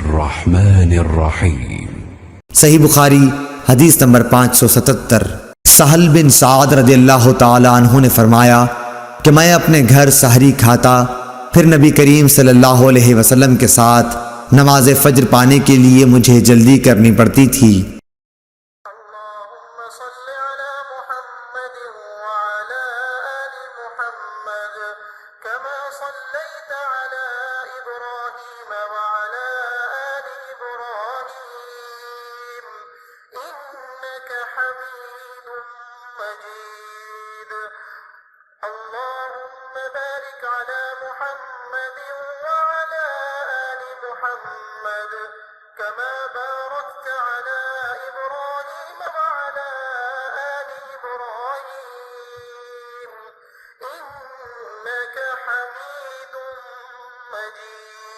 बिस्मिल्लाहिर्रहमानिर्रहीम। सही बुखारी हदीस नंबर 577। सहल बिन साद रज़ियल्लाहु ताला अन्हु ने फरमाया कि मैं अपने घर सहरी खाता, फिर नबी करीम सल्लल्लाहु अलैहि वसल्लम के साथ नमाज फज्र पाने के लिए मुझे जल्दी करनी पड़ती थी। إنك حميد مجيد।